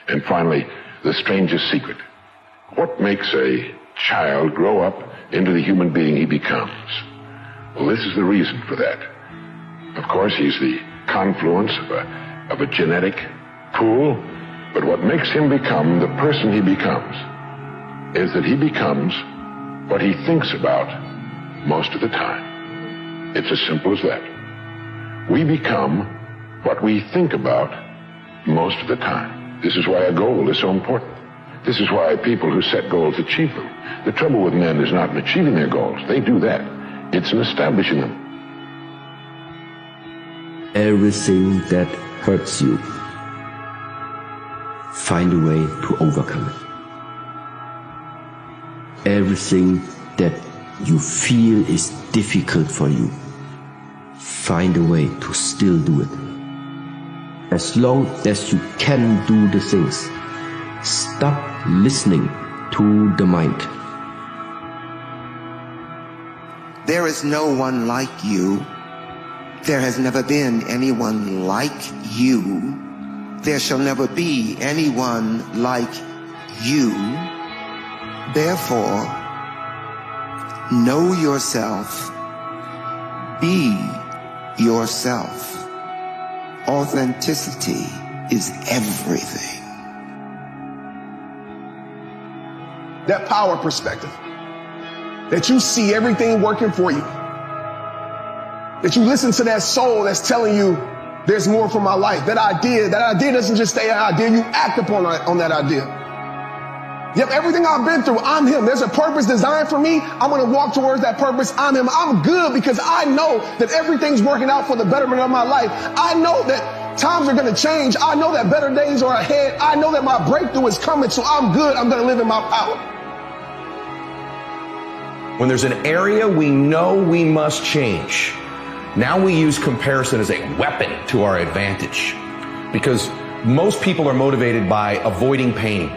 And finally, the strangest secret. What makes a child grow up into the human being he becomes? Well, this is the reason for that. Of course, he's the confluence of a genetic pool, but what makes him become the person he becomes is that he becomes what he thinks about most of the time. It's as simple as that. We become what we think about most of the time. This is why a goal is so important. This is why people who set goals achieve them. The trouble with men is not in achieving their goals. They do that. It's in establishing them. Everything that hurts you, find a way to overcome it. Everything that you feel is difficult for you, find a way to still do it. As long as you can do the things, stop listening to the mind. There is no one like you. There has never been anyone like you. There shall never be anyone like you. Therefore, know yourself. Be yourself. Authenticity is everything. That power perspective. That you see everything working for you. That you listen to that soul that's telling you there's more for my life. That idea doesn't just stay an idea. You act upon that idea. Yep, everything I've been through, I'm him. There's a purpose designed for me. I'm going to walk towards that purpose. I'm him. I'm good because I know that everything's working out for the betterment of my life. I know that times are going to change. I know that better days are ahead. I know that my breakthrough is coming, so I'm good. I'm going to live in my power. When there's an area we know we must change, now we use comparison as a weapon to our advantage. Because most people are motivated by avoiding pain,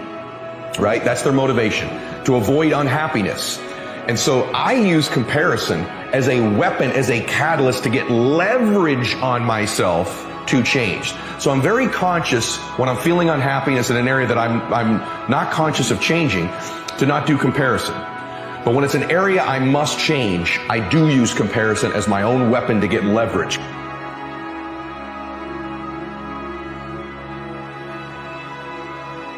right? That's their motivation, to avoid unhappiness. And so I use comparison as a weapon, as a catalyst to get leverage on myself to change. So I'm very conscious when I'm feeling unhappiness in an area that I'm not conscious of changing, to not do comparison. But when it's an area I must change, I do use comparison as my own weapon to get leverage.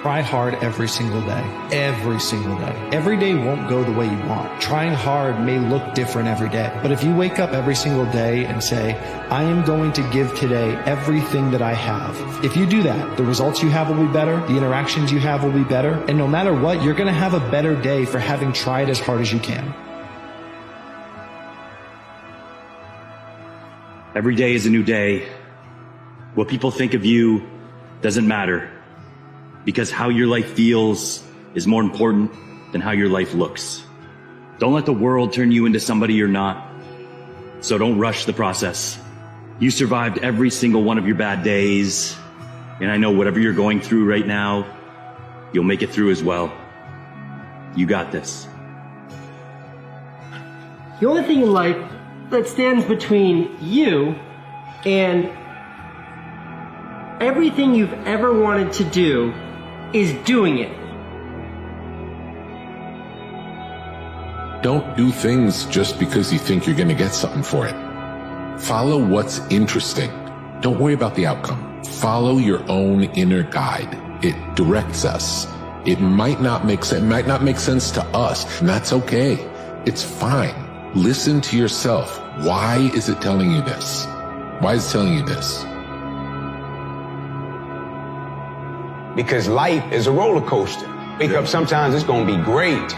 Try hard every single day. Every single day. Every day won't go the way you want. Trying hard may look different every day. But if you wake up every single day and say, I am going to give today everything that I have. If you do that, the results you have will be better, the interactions you have will be better, and no matter what, you're going to have a better day for having tried as hard as you can. Every day is a new day. What people think of you doesn't matter. Because how your life feels is more important than how your life looks. Don't let the world turn you into somebody you're not. So don't rush the process. You survived every single one of your bad days. And I know whatever you're going through right now, you'll make it through as well. You got this. The only thing in life that stands between you and everything you've ever wanted to do is doing it. Don't do things just because you think you're going to get something for it. Follow what's interesting. Don't worry about the outcome. Follow your own inner guide. It directs us. It might not make sense. It might not make sense to us, and that's okay. It's fine. Listen to yourself. Why is it telling you this? Why is it telling you this? Because life is a roller coaster. Wake up sometimes it's gonna be great.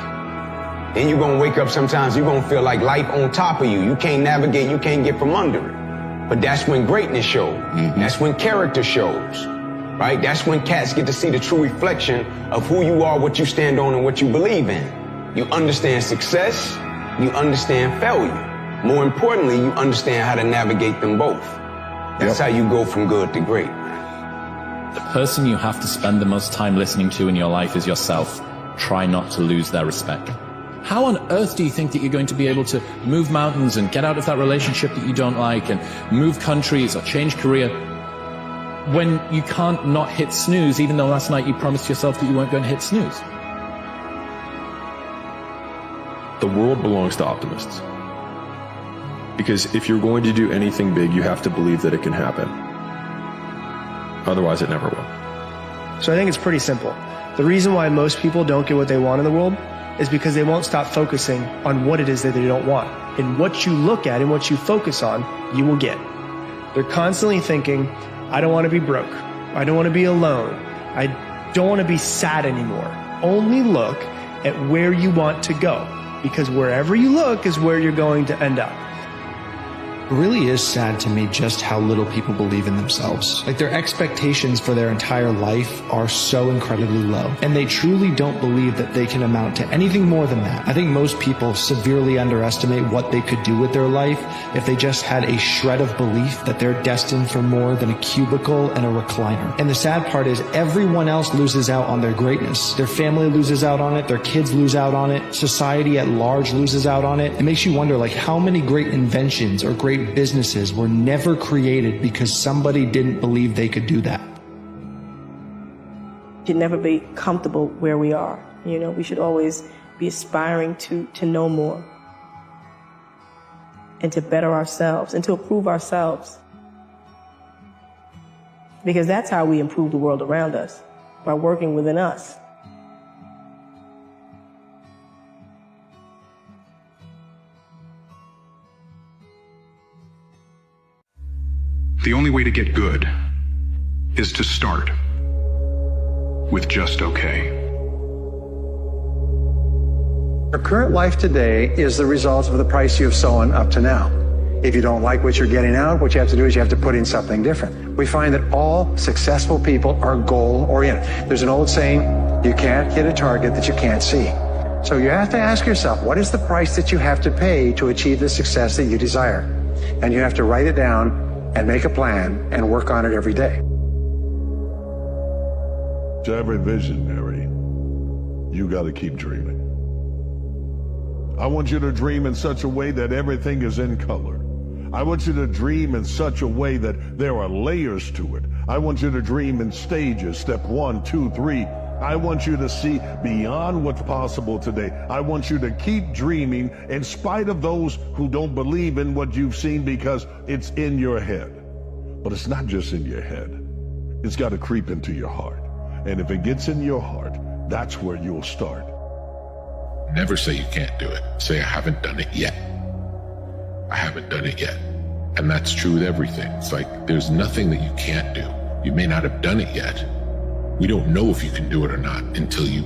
Then you're gonna wake up sometimes you're gonna feel like life on top of you. You can't navigate, you can't get from under it. But that's when greatness shows. That's when character shows, right? That's when cats get to see the true reflection of who you are, what you stand on, and what you believe in. You understand success, you understand failure. More importantly, you understand how to navigate them both. That's how you go from good to great. The person you have to spend the most time listening to in your life is yourself. Try not to lose their respect. How on earth do you think that you're going to be able to move mountains and get out of that relationship that you don't like and move countries or change career when you can't not hit snooze, even though last night you promised yourself that you weren't going to hit snooze? The world belongs to optimists. Because if you're going to do anything big, you have to believe that it can happen. Otherwise, it never will. So I think it's pretty simple. The reason why most people don't get what they want in the world is because they won't stop focusing on what it is that they don't want. And what you look at and what you focus on, you will get. They're constantly thinking, I don't want to be broke. I don't want to be alone. I don't want to be sad anymore. Only look at where you want to go, because wherever you look is where you're going to end up. It really is sad to me just how little people believe in themselves. Like, their expectations for their entire life are so incredibly low, and they truly don't believe that they can amount to anything more than that. I think most people severely underestimate what they could do with their life if they just had a shred of belief that they're destined for more than a cubicle and a recliner. And the sad part is everyone else loses out on their greatness. Their family loses out on it, their kids lose out on it, society at large loses out on it. It makes you wonder, like, how many great inventions or great businesses were never created because somebody didn't believe they could do that. We should never be comfortable where we are. You know, we should always be aspiring to know more and to better ourselves and to improve ourselves. Because that's how we improve the world around us, by working within us. The only way to get good is to start with just okay. Your current life today is the result of the price you've sown up to now. If you don't like what you're getting out, what you have to do is you have to put in something different. We find that all successful people are goal-oriented. There's an old saying, you can't hit a target that you can't see. So you have to ask yourself, what is the price that you have to pay to achieve the success that you desire? And you have to write it down and make a plan and work on it every day. To every visionary, you got to keep dreaming. I want you to dream in such a way that everything is in color. I want you to dream in such a way that there are layers to it. I want you to dream in stages, step 1, 2, 3. I want you to see beyond what's possible today. I want you to keep dreaming in spite of those who don't believe in what you've seen, because it's in your head. But it's not just in your head. It's got to creep into your heart. And if it gets in your heart, that's where you'll start. Never say you can't do it. Say, I haven't done it yet. I haven't done it yet. And that's true with everything. It's like there's nothing that you can't do. You may not have done it yet. We don't know if you can do it or not until you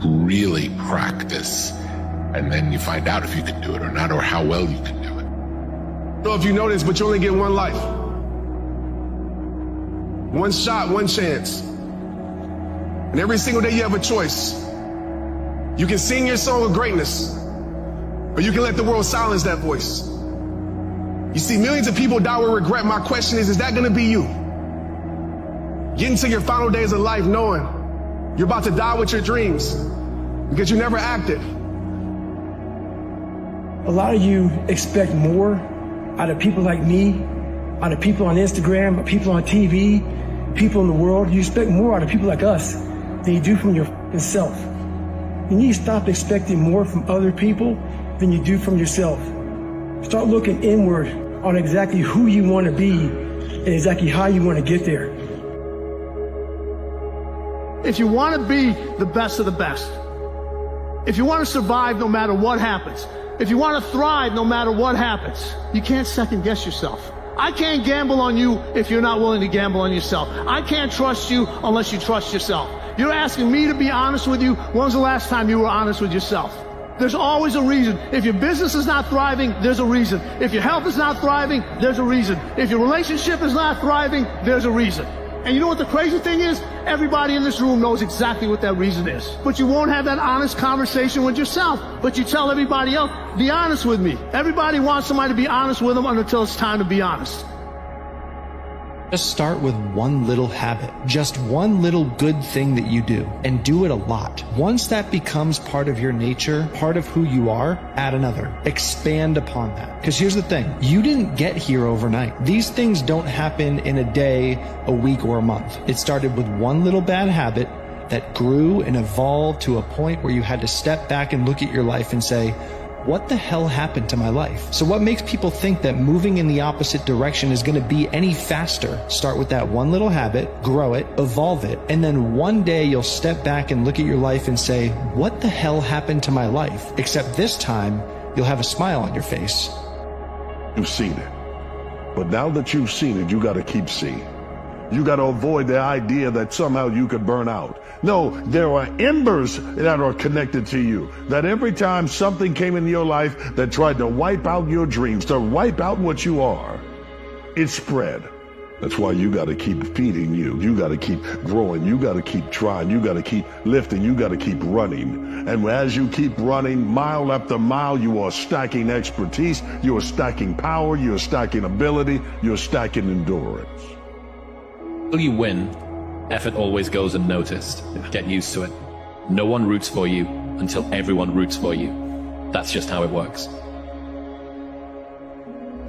really practice. And then you find out if you can do it or not, or how well you can do it. I don't know if you know this, but you only get one life. One shot, one chance. And every single day you have a choice. You can sing your song of greatness, or you can let the world silence that voice. You see, millions of people die with regret. My question is that gonna be you? Get into your final days of life knowing you're about to die with your dreams because you never acted. A lot of you expect more out of people like me, out of people on Instagram, people on TV, people in the world. You expect more out of people like us than you do from yourself. You need to stop expecting more from other people than you do from yourself. Start looking inward on exactly who you want to be and exactly how you want to get there. If you want to be the best of the best, if you want to survive no matter what happens, if you want to thrive no matter what happens, you can't second guess yourself. I can't gamble on you if you're not willing to gamble on yourself. I can't trust you unless you trust yourself. You're asking me to be honest with you. When's the last time you were honest with yourself? There's always a reason. If your business is not thriving, there's a reason. If your health is not thriving, there's a reason. If your relationship is not thriving, there's a reason. And you know what the crazy thing is? Everybody in this room knows exactly what that reason is. But you won't have that honest conversation with yourself. But you tell everybody else, be honest with me. Everybody wants somebody to be honest with them until it's time to be honest. Just start with one little habit, just one little good thing that you do, and do it a lot. Once that becomes part of your nature, part of who you are, add another. Expand upon that. Because here's the thing, you didn't get here overnight. These things don't happen in a day, a week, or a month. It started with one little bad habit that grew and evolved to a point where you had to step back and look at your life and say, what the hell happened to my life? So what makes people think that moving in the opposite direction is going to be any faster? Start with that one little habit, grow it, evolve it, and then one day you'll step back and look at your life and say, what the hell happened to my life? Except this time, you'll have a smile on your face. You've seen it. But now that you've seen it, you got to keep seeing. You got to avoid the idea that somehow you could burn out. No, there are embers that are connected to you. That every time something came into your life that tried to wipe out your dreams, to wipe out what you are, it spread. That's why you got to keep feeding you. You got to keep growing. You got to keep trying. You got to keep lifting. You got to keep running. And as you keep running, mile after mile, you are stacking expertise. You are stacking power. You are stacking ability. You are stacking endurance. Until you win, effort always goes unnoticed. Get used to it. No one roots for you until everyone roots for you. That's just how it works.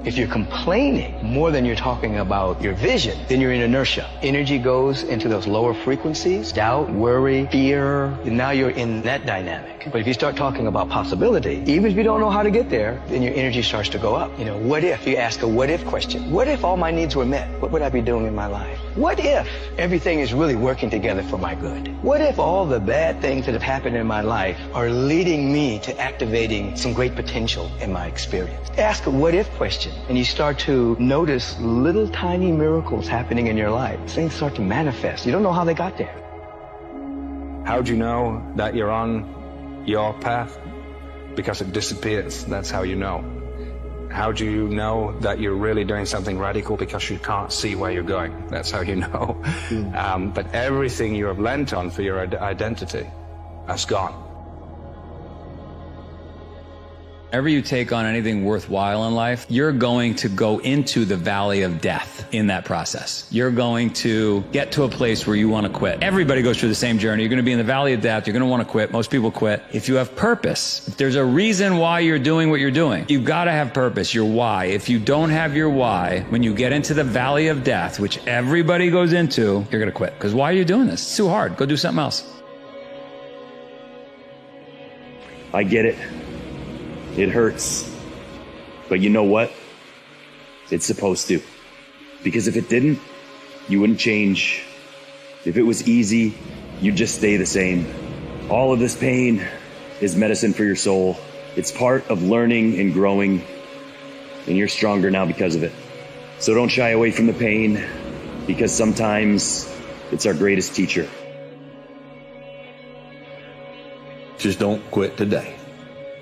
If you're complaining more than you're talking about your vision, then you're in inertia. Energy goes into those lower frequencies, doubt, worry, fear, and now you're in that dynamic. But if you start talking about possibility, even if you don't know how to get there, then your energy starts to go up. You know, what if? You ask a what if question. What if all my needs were met? What would I be doing in my life? What if everything is really working together for my good? What if all the bad things that have happened in my life are leading me to activating some great potential in my experience? Ask a what if question, and you start to notice little tiny miracles happening in your life. Things start to manifest. You don't know how they got there. How do you know that you're on your path? Because it disappears. That's how you know. How do you know that you're really doing something radical? Because you can't see where you're going. That's how you know. But everything you have lent on for your identity has gone. Whenever you take on anything worthwhile in life, you're going to go into the valley of death in that process. You're going to get to a place where you want to quit. Everybody goes through the same journey. You're going to be in the valley of death. You're going to want to quit. Most people quit. If you have purpose, if there's a reason why you're doing what you're doing, you've got to have purpose, your why. If you don't have your why, when you get into the valley of death, which everybody goes into, you're going to quit. Because why are you doing this? It's too hard. Go do something else. I get it. It hurts. But you know what? It's supposed to. Because if it didn't, you wouldn't change. If it was easy, you'd just stay the same. All of this pain is medicine for your soul. It's part of learning and growing, and you're stronger now because of it. So don't shy away from the pain, because sometimes it's our greatest teacher. Just don't quit today.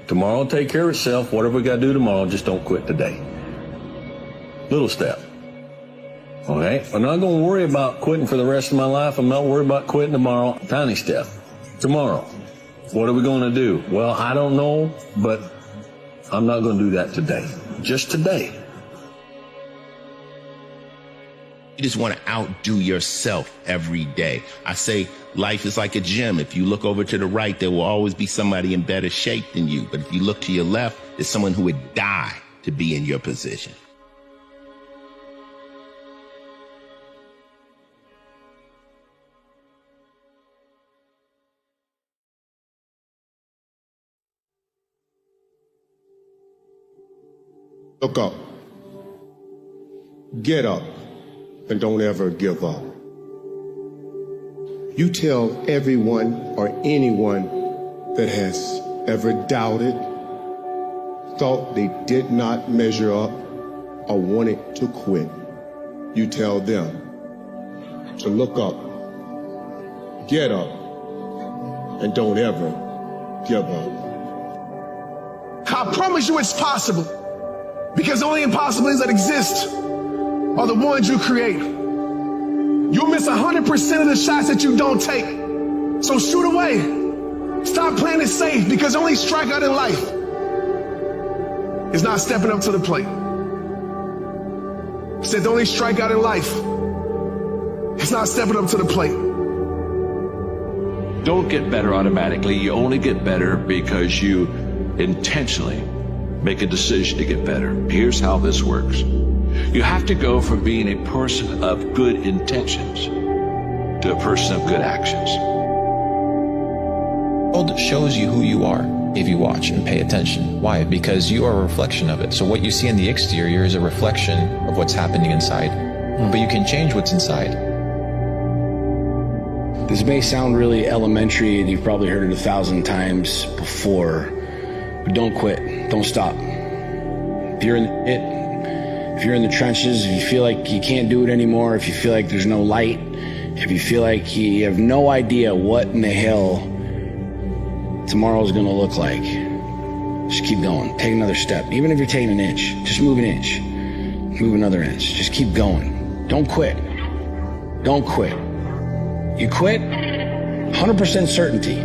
Tomorrow will take care of itself. Whatever we got to do tomorrow, just don't quit today. Little step. Okay? I'm not going to worry about quitting for the rest of my life. I'm not worried about quitting tomorrow. Tiny step. Tomorrow. What are we going to do? Well, I don't know, but I'm not going to do that today. Just today. You just want to outdo yourself every day. I say life is like a gym. If you look over to the right, there will always be somebody in better shape than you. But if you look to your left, there's someone who would die to be in your position. Look up. Get up. And don't ever give up. You tell everyone or anyone that has ever doubted, thought they did not measure up, or wanted to quit. You tell them to look up, get up, and don't ever give up. I promise you it's possible, because the only impossibilities that exist are the ones you create. You'll miss 100% of the shots that you don't take. So shoot away. Stop playing it safe, because the only strikeout in life is not stepping up to the plate. I said the only strikeout in life It's not stepping up to the plate. Don't get better automatically. You only get better because you intentionally make a decision to get better. Here's how this works. You have to go from being a person of good intentions to a person of good actions. The world shows you who you are if you watch and pay attention. Why? Because you are a reflection of it. So what you see in the exterior is a reflection of what's happening inside. But you can change what's inside. This may sound really elementary, and you've probably heard it 1,000 times before, but don't quit. Don't stop. If you're in it, if you're in the trenches, if you feel like you can't do it anymore, if you feel like there's no light, if you feel like you have no idea what in the hell tomorrow's gonna look like, just keep going. Take another step. Even if you're taking an inch, just move an inch. Move another inch. Just keep going. Don't quit. Don't quit. You quit, 100% certainty,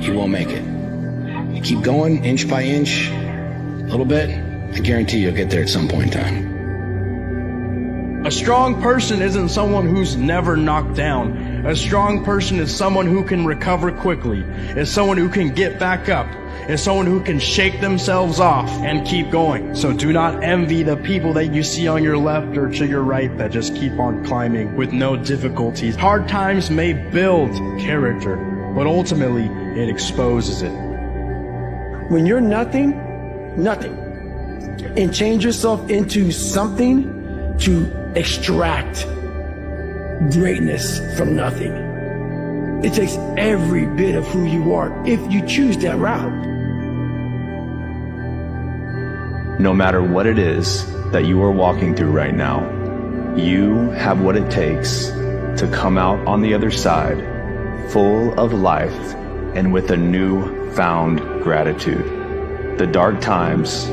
you won't make it. You keep going, inch by inch, a little bit, I guarantee you'll get there at some point in time. A strong person isn't someone who's never knocked down. A strong person is someone who can recover quickly. Is someone who can get back up. Is someone who can shake themselves off and keep going. So do not envy the people that you see on your left or to your right that just keep on climbing with no difficulties. Hard times may build character, but ultimately it exposes it. When you're nothing, and change yourself into something to extract greatness from nothing. It takes every bit of who you are if you choose that route. No matter what it is that you are walking through right now, you have what it takes to come out on the other side full of life and with a newfound gratitude. The dark times,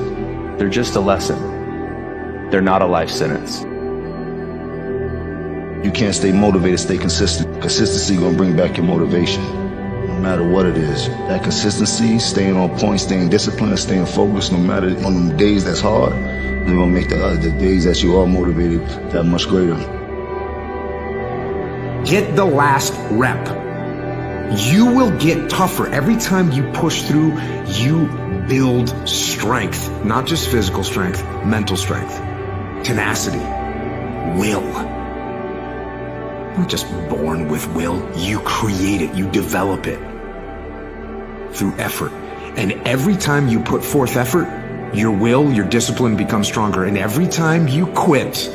they're just a lesson. They're not a life sentence. You can't stay motivated, stay consistent. Consistency gonna bring back your motivation, no matter what it is. That consistency, staying on point, staying disciplined, staying focused, no matter on the days that's hard, they're gonna make the days that you are motivated that much greater. Get the last rep. You will get tougher. Every time you push through, you build strength. Not just physical strength, mental strength, tenacity, will. Not just born with will, you create it, you develop it through effort. And every time you put forth effort, your will, your discipline becomes stronger. And every time you quit,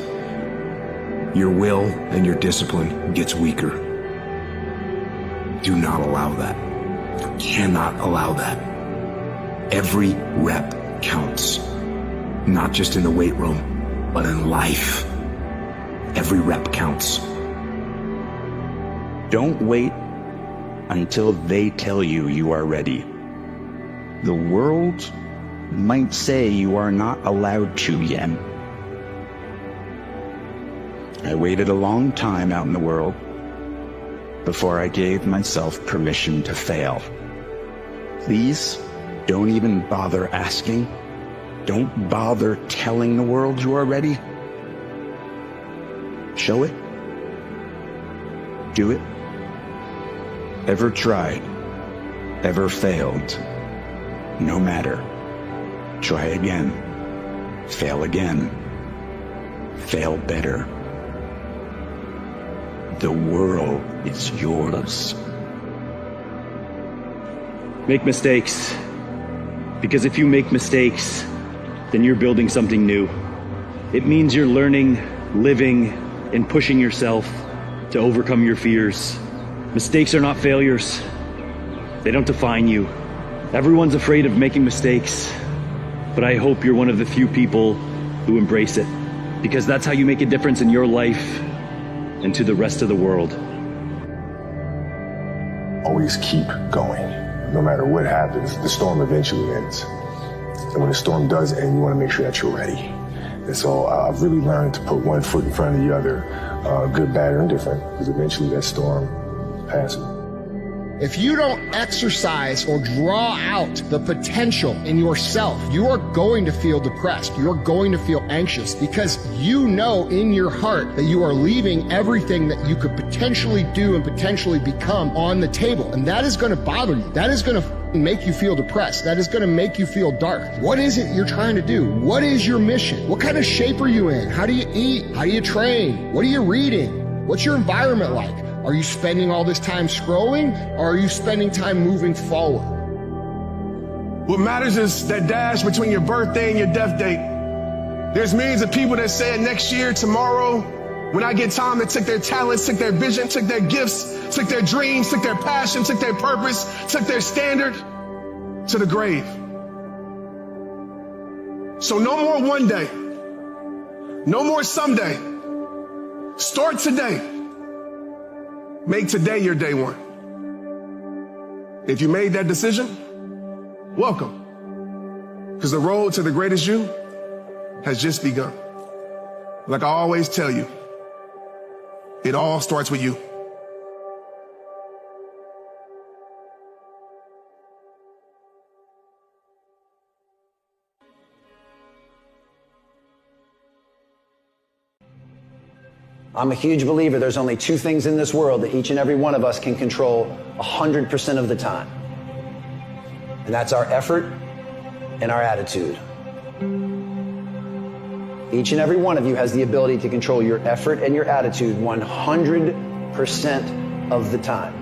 your will and your discipline gets weaker. Do not allow that. You cannot allow that. Every rep counts. Not just in the weight room, but in life. Every rep counts. Don't wait until they tell you you are ready. The world might say you are not allowed to yet. I waited a long time out in the world before I gave myself permission to fail. Please don't even bother asking. Don't bother telling the world you are ready. Show it. Do it. Ever tried? Ever failed? No matter. Try again. Fail again. Fail better. The world is yours. Make mistakes. Because if you make mistakes, then you're building something new. It means you're learning, living, and pushing yourself to overcome your fears. Mistakes are not failures. They don't define you. Everyone's afraid of making mistakes, but I hope you're one of the few people who embrace it, because that's how you make a difference in your life and to the rest of the world. Always keep going. No matter what happens, the storm eventually ends. And when the storm does end, you want to make sure that you're ready. And so I've really learned to put one foot in front of the other, good, bad, or indifferent, because eventually that storm passes. If you don't exercise or draw out the potential in yourself, you are going to feel depressed. You're going to feel anxious because you know in your heart that you are leaving everything that you could potentially do and potentially become on the table. And that is going to bother you. That is going to make you feel depressed. That is going to make you feel dark. What is it you're trying to do? What is your mission? What kind of shape are you in? How do you eat? How do you train? What are you reading? What's your environment like? Are you spending all this time scrolling, or are you spending time moving forward? What matters is that dash between your birthday and your death date. There's millions of people that said next year, tomorrow, when I get time, that took their talents, took their vision, took their gifts, took their dreams, took their passion, took their purpose, took their standard to the grave. So no more one day. No more someday. Start today. Make today your day one. If you made that decision, welcome. Because the road to the greatest you has just begun. Like I always tell you, it all starts with you. I'm a huge believer there's only two things in this world that each and every one of us can control 100% of the time. And that's our effort and our attitude. Each and every one of you has the ability to control your effort and your attitude 100% of the time.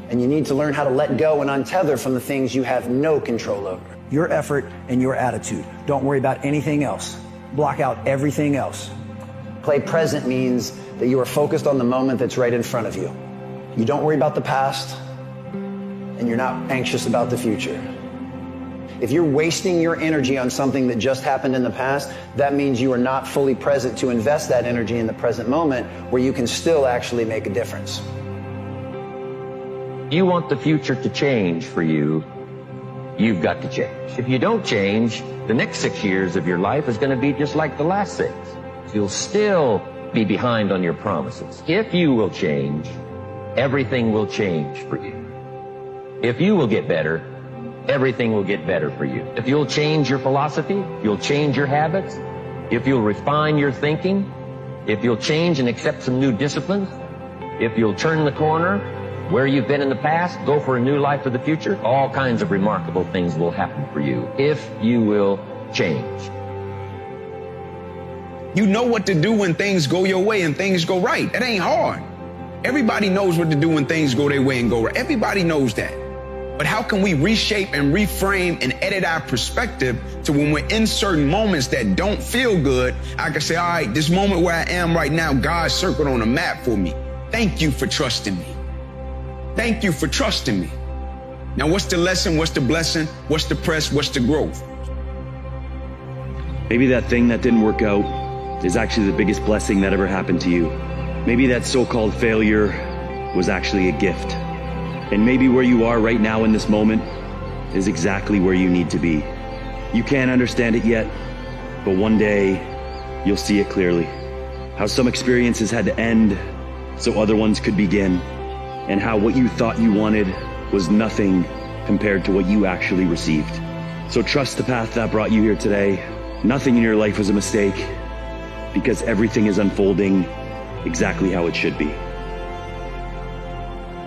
And you need to learn how to let go and untether from the things you have no control over. Your effort and your attitude. Don't worry about anything else. Block out everything else. Play present means that you are focused on the moment that's right in front of you. You don't worry about the past, and you're not anxious about the future. If you're wasting your energy on something that just happened in the past, that means you are not fully present to invest that energy in the present moment where you can still actually make a difference. You want the future to change for you, you've got to change. If you don't change, the next 6 years of your life is going to be just like the last 6. You'll still be behind on your promises. If you will change, everything will change for you. If you will get better, everything will get better for you. If you'll change your philosophy, you'll change your habits, if you'll refine your thinking, if you'll change and accept some new disciplines, if you'll turn the corner where you've been in the past, go for a new life for the future, all kinds of remarkable things will happen for you if you will change. You know what to do when things go your way and things go right. It ain't hard. Everybody knows what to do when things go their way and go right. Everybody knows that. But how can we reshape and reframe and edit our perspective to when we're in certain moments that don't feel good, I can say, all right, this moment where I am right now, God circled on a map for me. Thank you for trusting me. Thank you for trusting me. Now, what's the lesson? What's the blessing? What's the press? What's the growth? Maybe that thing that didn't work out is actually the biggest blessing that ever happened to you. Maybe that so-called failure was actually a gift. And maybe where you are right now in this moment is exactly where you need to be. You can't understand it yet, but one day you'll see it clearly. How some experiences had to end so other ones could begin, and how what you thought you wanted was nothing compared to what you actually received. So trust the path that brought you here today. Nothing in your life was a mistake, because everything is unfolding exactly how it should be.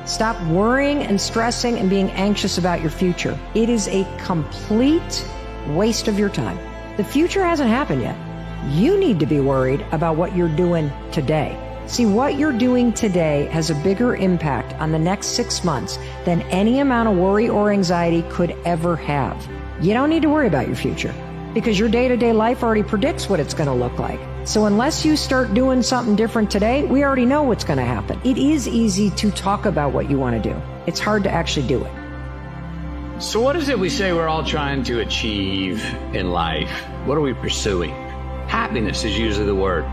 Stop worrying and stressing and being anxious about your future. It is a complete waste of your time. The future hasn't happened yet. You need to be worried about what you're doing today. See, what you're doing today has a bigger impact on the next 6 months than any amount of worry or anxiety could ever have. You don't need to worry about your future because your day-to-day life already predicts what it's going to look like. So unless you start doing something different today, we already know what's going to happen. It is easy to talk about what you want to do. It's hard to actually do it. So what is it we say we're all trying to achieve in life? What are we pursuing? Happiness is usually the word.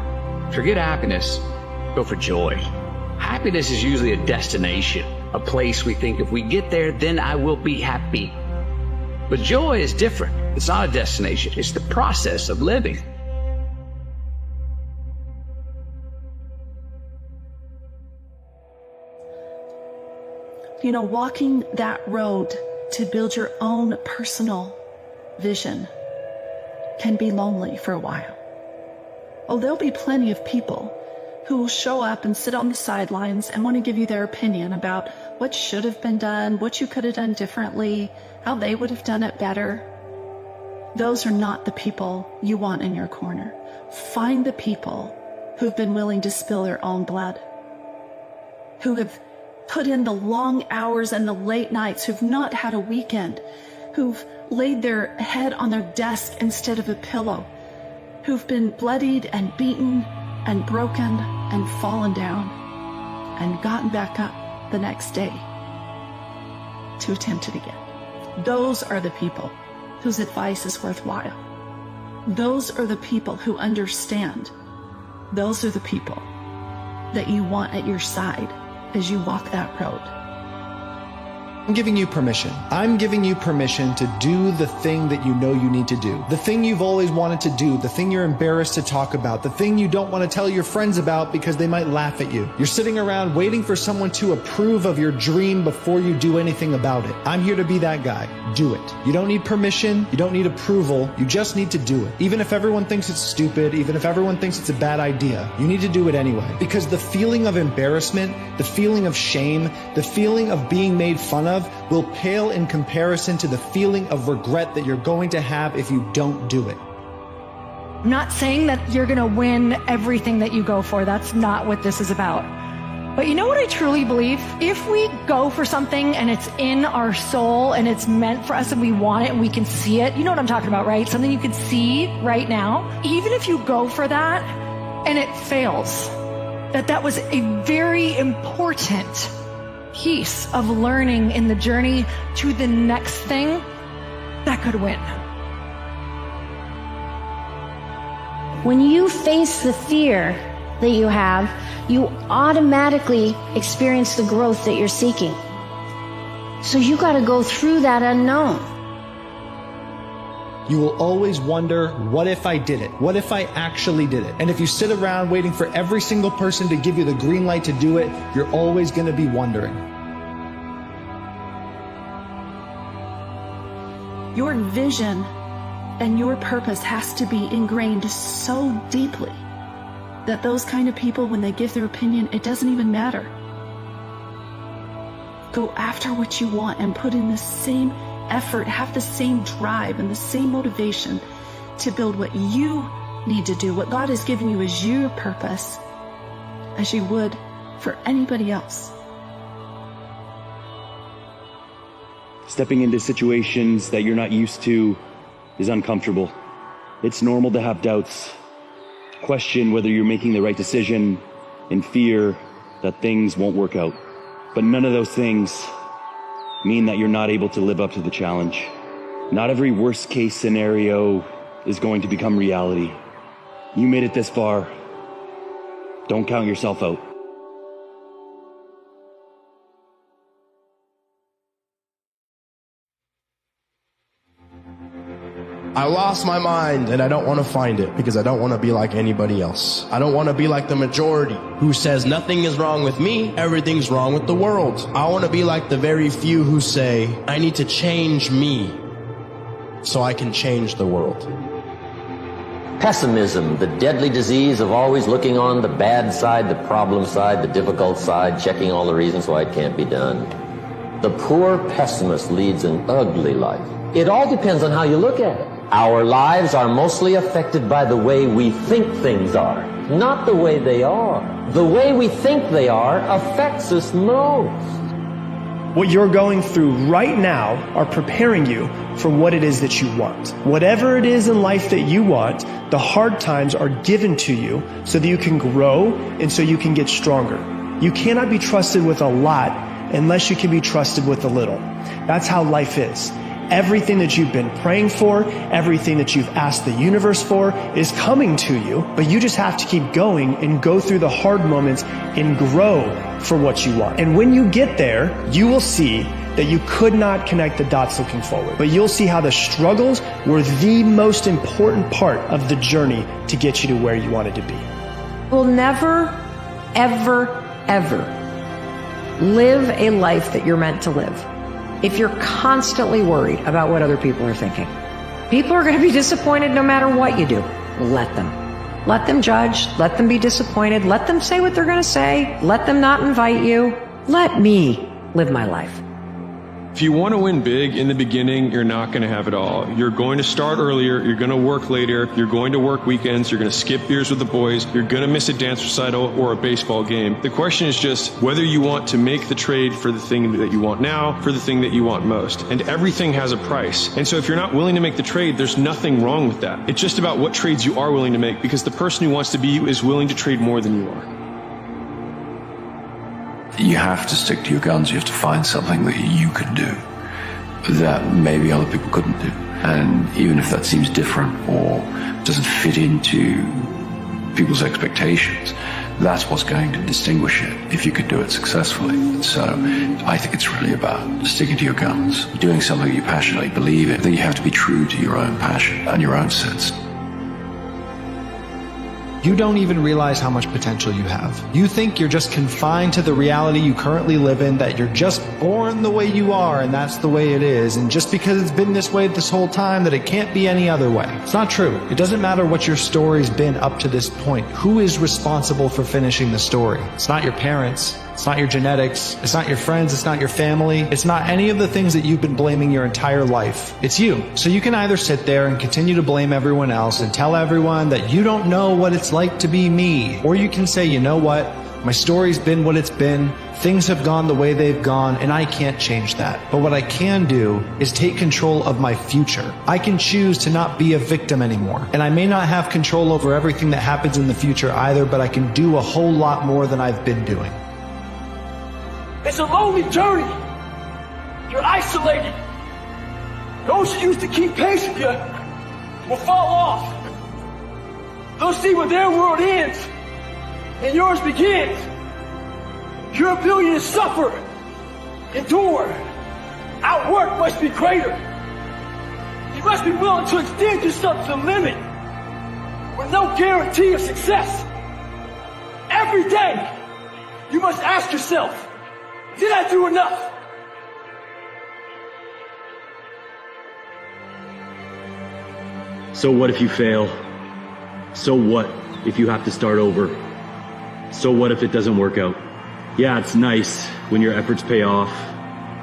Forget happiness, go for joy. Happiness is usually a destination, a place we think if we get there, then I will be happy. But joy is different. It's not a destination. It's the process of living. You know, walking that road to build your own personal vision can be lonely for a while. Oh, there'll be plenty of people who will show up and sit on the sidelines and want to give you their opinion about what should have been done, what you could have done differently, how they would have done it better. Those are not the people you want in your corner. Find the people who've been willing to spill their own blood, who have put in the long hours and the late nights, who've not had a weekend, who've laid their head on their desk instead of a pillow, who've been bloodied and beaten and broken and fallen down and gotten back up the next day to attempt it again. Those are the people whose advice is worthwhile. Those are the people who understand. Those are the people that you want at your side as you walk that road. I'm giving you permission. I'm giving you permission to do the thing that you know you need to do. The thing you've always wanted to do, the thing you're embarrassed to talk about, the thing you don't want to tell your friends about because they might laugh at you. You're sitting around waiting for someone to approve of your dream before you do anything about it. I'm here to be that guy. Do it. You don't need permission. You don't need approval. You just need to do it. Even if everyone thinks it's stupid, even if everyone thinks it's a bad idea, you need to do it anyway. Because the feeling of embarrassment, the feeling of shame, the feeling of being made fun of will pale in comparison to the feeling of regret that you're going to have if you don't do it. I'm not saying that you're going to win everything that you go for. That's not what this is about. But you know what I truly believe? If we go for something and it's in our soul and it's meant for us and we want it and we can see it, you know what I'm talking about, right? Something you can see right now. Even if you go for that and it fails, that was a very important piece of learning in the journey to the next thing that could win. When you face the fear that you have, you automatically experience the growth that you're seeking. So you got to go through that unknown. You will always wonder, what if I did it? What if I actually did it? And if you sit around waiting for every single person to give you the green light to do it, you're always going to be wondering. Your vision and your purpose has to be ingrained so deeply that those kind of people, when they give their opinion, it doesn't even matter. Go after what you want and put in the same effort, have the same drive and the same motivation to build what you need to do, what God has given you as your purpose, as you would for anybody else. Stepping into situations that you're not used to is uncomfortable. It's normal to have doubts, question whether you're making the right decision, and fear that things won't work out. But none of those things mean that you're not able to live up to the challenge. Not every worst case scenario is going to become reality. You made it this far. Don't count yourself out. I lost my mind and I don't want to find it because I don't want to be like anybody else. I don't want to be like the majority who says nothing is wrong with me, everything's wrong with the world. I want to be like the very few who say, I need to change me so I can change the world. Pessimism, the deadly disease of always looking on the bad side, the problem side, the difficult side, checking all the reasons why it can't be done. The poor pessimist leads an ugly life. It all depends on how you look at it. Our lives are mostly affected by the way we think things are, not the way they are. The way we think they are affects us most. What you're going through right now are preparing you for what it is that you want. Whatever it is in life that you want, the hard times are given to you so that you can grow and so you can get stronger. You cannot be trusted with a lot unless you can be trusted with a little. That's how life is. Everything that you've been praying for, everything that you've asked the universe for is coming to you, but you just have to keep going and go through the hard moments and grow for what you want. And when you get there, you will see that you could not connect the dots looking forward, but you'll see how the struggles were the most important part of the journey to get you to where you wanted to be. Will never, ever, ever Live a life that you're meant to live. If you're constantly worried about what other people are thinking, people are going to be disappointed no matter what you do. Let them. Let them judge. Let them be disappointed. Let them say what they're going to say. Let them not invite you. Let me live my life. If you want to win big in the beginning, you're not going to have it all. You're going to start earlier. You're going to work later. You're going to work weekends. You're going to skip beers with the boys. You're going to miss a dance recital or a baseball game. The question is just whether you want to make the trade for the thing that you want now, for the thing that you want most. And everything has a price. And so if you're not willing to make the trade, there's nothing wrong with that. It's just about what trades you are willing to make, because the person who wants to be you is willing to trade more than you are. You have to stick to your guns. You have to find something that you can do that maybe other people couldn't do. And even if that seems different or doesn't fit into people's expectations, that's what's going to distinguish it if you could do it successfully. And so I think it's really about sticking to your guns, doing something you passionately believe in. Then you have to be true to your own passion and your own sense. You don't even realize how much potential you have. You think you're just confined to the reality you currently live in, that you're just born the way you are and that's the way it is, and just because it's been this way this whole time that it can't be any other way. It's not true. It doesn't matter what your story's been up to this point. Who is responsible for finishing the story? It's not your parents. It's not your genetics. It's not your friends. It's not your family. It's not any of the things that you've been blaming your entire life. It's you. So you can either sit there and continue to blame everyone else and tell everyone that you don't know what it's like to be me. Or you can say, you know what? My story's been what it's been. Things have gone the way they've gone, and I can't change that. But what I can do is take control of my future. I can choose to not be a victim anymore. And I may not have control over everything that happens in the future either, but I can do a whole lot more than I've been doing. It's a lonely journey. You're isolated. Those who used to keep pace with you will fall off. They'll see where their world ends and yours begins. Your ability to suffer, endure, outwork must be greater. You must be willing to extend yourself to the limit with no guarantee of success. Every day, you must ask yourself, did I do enough? So what if you fail? So what if you have to start over? So what if it doesn't work out? Yeah, it's nice when your efforts pay off,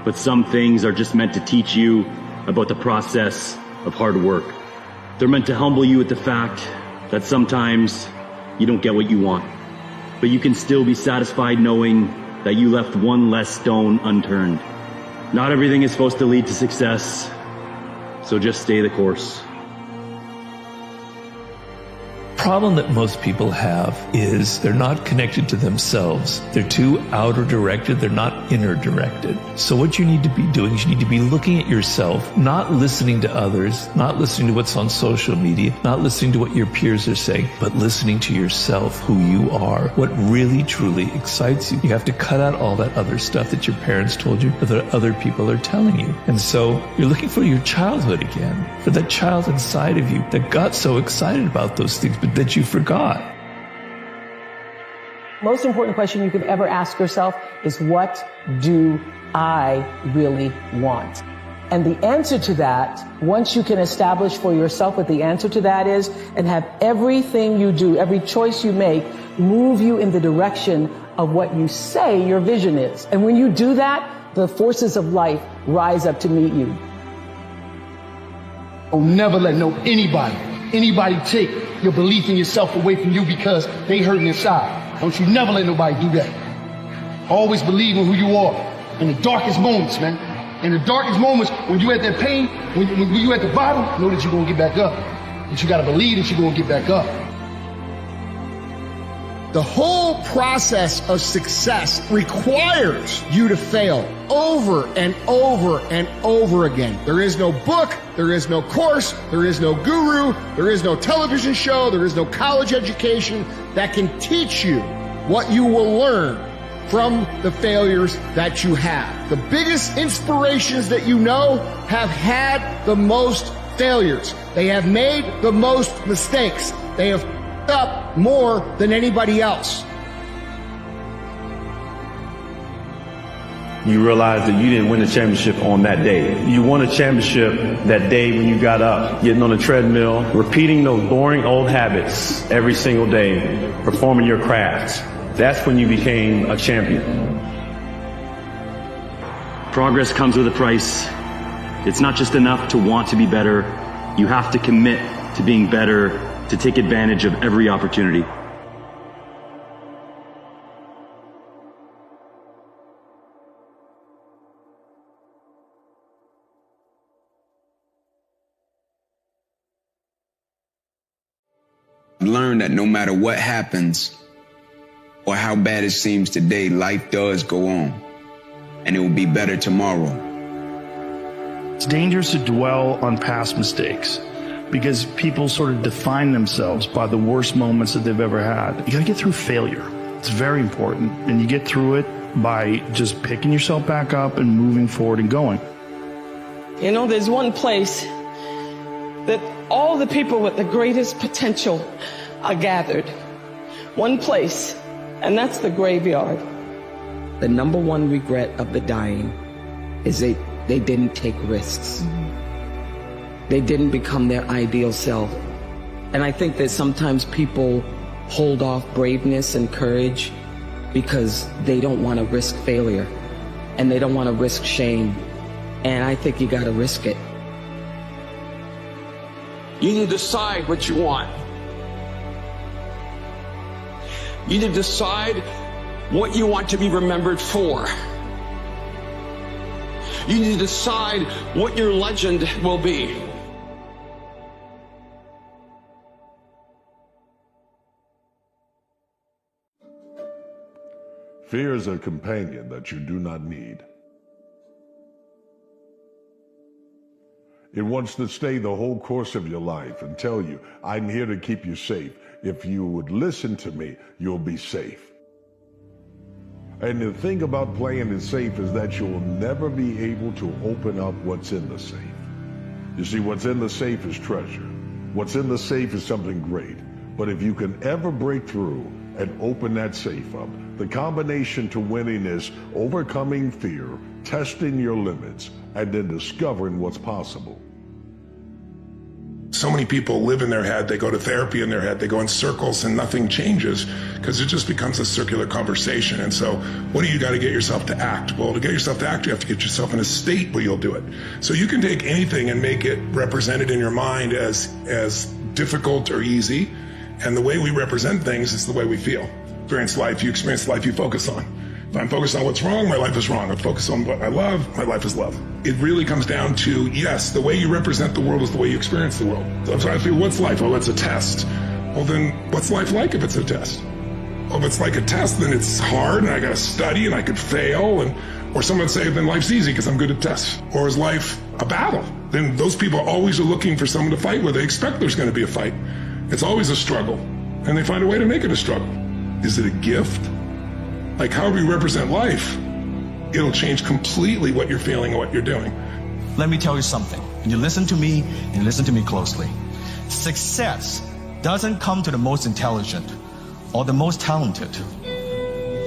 but some things are just meant to teach you about the process of hard work. They're meant to humble you at the fact that sometimes you don't get what you want, but you can still be satisfied knowing that you left one less stone unturned. Not everything is supposed to lead to success, so just stay the course. Problem that most people have is they're not connected to themselves. They're too outer directed. They're not inner directed. So what you need to be doing is you need to be looking at yourself, not listening to others, not listening to what's on social media, not listening to what your peers are saying, but listening to yourself, who you are, what really truly excites you. You have to cut out all that other stuff that your parents told you or that other people are telling you. And so you're looking for your childhood again, for that child inside of you that got so excited about those things, but that you forgot. Most important question you could ever ask yourself is, what do I really want? And the answer to that, once you can establish for yourself what the answer to that is, and have everything you do, every choice you make, move you in the direction of what you say your vision is. And when you do that, the forces of life rise up to meet you. Don't never let anybody take your belief in yourself away from you because they hurting inside. Don't you never let nobody do that. Always believe in who you are. In the darkest moments, man. In the darkest moments, when you at that pain, when you at the bottom, know that you're going to get back up. But you got to believe that you're going to get back up. The whole process of success requires you to fail over and over and over again. There is no book, there is no course, there is no guru, there is no television show, there is no college education that can teach you what you will learn from the failures that you have. The biggest inspirations that you know have had the most failures. They have made the most mistakes. They have up more than anybody else. you realize that you didn't win the championship on that day. You won a championship that day when you got up, getting on the treadmill, repeating those boring old habits every single day, performing your craft. That's when you became a champion. Progress comes with a price. It's not just enough to want to be better. You have to commit to being better, to take advantage of every opportunity. Learn that no matter what happens or how bad it seems today, life does go on, and it will be better tomorrow. It's dangerous to dwell on past mistakes because people sort of define themselves by the worst moments that they've ever had. You gotta get through failure. It's very important, and you get through it by just picking yourself back up and moving forward and going. You know, there's one place that all the people with the greatest potential are gathered. One place, and that's the graveyard. The number one regret of the dying is they didn't take risks. They didn't become their ideal self. And I think that sometimes people hold off braveness and courage because they don't want to risk failure and they don't want to risk shame. And I think you got to risk it. You need to decide what you want. You need to decide what you want to be remembered for. You need to decide what your legend will be. Fear is a companion that you do not need. It wants to stay the whole course of your life and tell you, I'm here to keep you safe. If you would listen to me, you'll be safe. And the thing about playing it safe is that you'll never be able to open up what's in the safe. You see, what's in the safe is treasure. What's in the safe is something great. But if you can ever break through and open that safe up, the combination to winning is overcoming fear, testing your limits, and then discovering what's possible. So many people live in their head, they go to therapy in their head, they go in circles and nothing changes because it just becomes a circular conversation. And so what do you got to get yourself to act? Well, to get yourself to act, you have to get yourself in a state where you'll do it. So you can take anything and make it represented in your mind as difficult or easy. And the way we represent things is the way we feel. Experience life, you focus on. If I'm focused on what's wrong, my life is wrong. If I focus on what I love, my life is love. It really comes down to, yes, the way you represent the world is the way you experience the world. So I feel, what's life? Oh, it's a test. Well, then what's life like if it's a test? Well, if it's like a test, then it's hard and I got to study and I could fail. Or someone would say, then life's easy because I'm good at tests. Or is life a battle? Then those people always are looking for someone to fight with. They expect there's going to be a fight. It's always a struggle. And they find a way to make it a struggle. Is it a gift? Like however you represent life, it'll change completely what you're feeling and what you're doing. Let me tell you something. You listen to me and listen to me closely. Success doesn't come to the most intelligent or the most talented.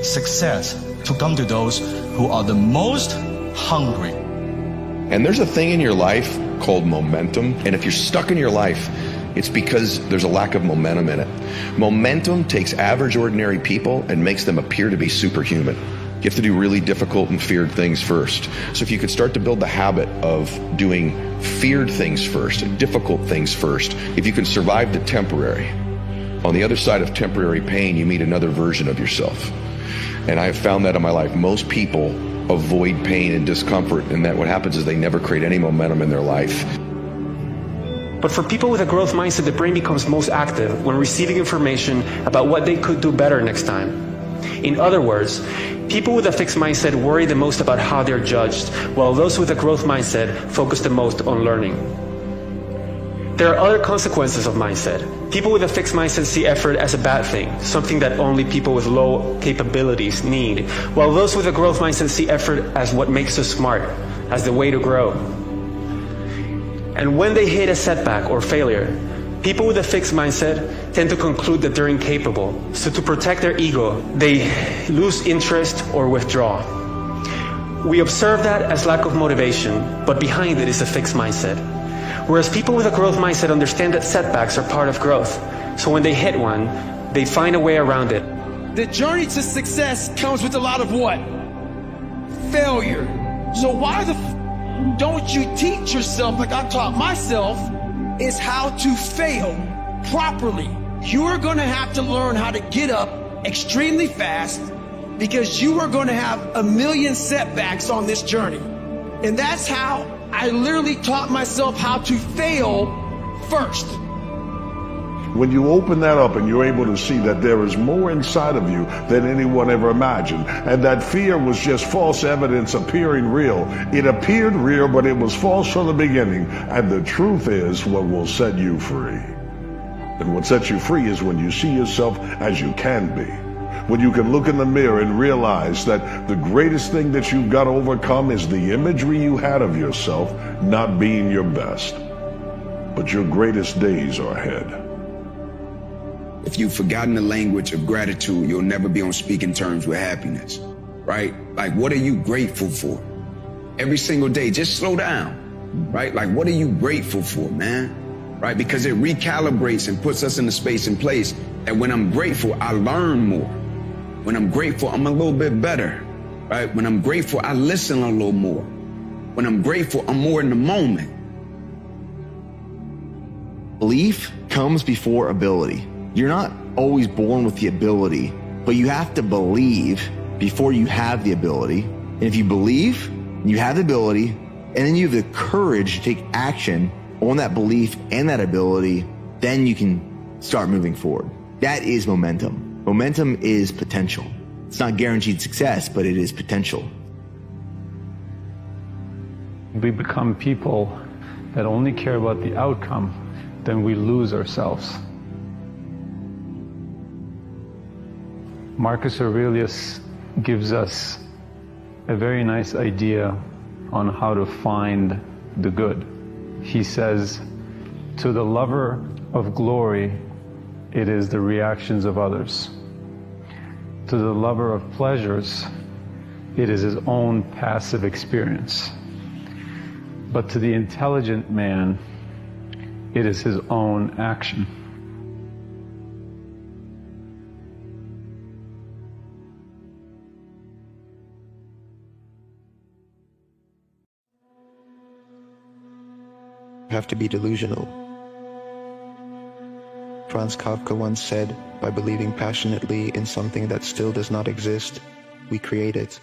Success to come to those who are the most hungry. And there's a thing in your life called momentum. And if you're stuck in your life, it's because there's a lack of momentum in it. Momentum takes average, ordinary people and makes them appear to be superhuman. You have to do really difficult and feared things first. So if you could start to build the habit of doing feared things first, difficult things first, if you can survive the temporary, on the other side of temporary pain, you meet another version of yourself. And I have found that in my life. Most people avoid pain and discomfort, and that what happens is they never create any momentum in their life. But for people with a growth mindset, the brain becomes most active when receiving information about what they could do better next time. In other words, people with a fixed mindset worry the most about how they're judged, while those with a growth mindset focus the most on learning. There are other consequences of mindset. People with a fixed mindset see effort as a bad thing, something that only people with low capabilities need, while those with a growth mindset see effort as what makes us smart, as the way to grow. And when they hit a setback or failure, people with a fixed mindset tend to conclude that they're incapable. So to protect their ego, they lose interest or withdraw. We observe that as lack of motivation, but behind it is a fixed mindset. Whereas people with a growth mindset understand that setbacks are part of growth. So when they hit one, they find a way around it. The journey to success comes with a lot of what? Failure. So why the don't you teach yourself, like I taught myself, is how to fail properly. You're going to have to learn how to get up extremely fast because you are going to have a million setbacks on this journey. And that's how I literally taught myself how to fail first. When you open that up and you're able to see that there is more inside of you than anyone ever imagined, and that fear was just false evidence appearing real. It appeared real, but it was false from the beginning. And the truth is what will set you free. And what sets you free is when you see yourself as you can be. When you can look in the mirror and realize that the greatest thing that you've got to overcome is the imagery you had of yourself not being your best. But your greatest days are ahead. If you've forgotten the language of gratitude, you'll never be on speaking terms with happiness, right? Like, what are you grateful for? Every single day, just slow down, right? Like, what are you grateful for, man? Right? Because it recalibrates and puts us in the space and place that when I'm grateful, I learn more. When I'm grateful, I'm a little bit better, right? When I'm grateful, I listen a little more. When I'm grateful, I'm more in the moment. Belief comes before ability. You're not always born with the ability, but you have to believe before you have the ability. And if you believe, you have the ability, and then you have the courage to take action on that belief and that ability, then you can start moving forward. That is momentum. Momentum is potential. It's not guaranteed success, but it is potential. We become people that only care about the outcome, then we lose ourselves. Marcus Aurelius gives us a very nice idea on how to find the good. He says, to the lover of glory, it is the reactions of others. To the lover of pleasures, it is his own passive experience. But to the intelligent man, it is his own action. Have to be delusional. Franz Kafka once said, by believing passionately in something that still does not exist, we create it.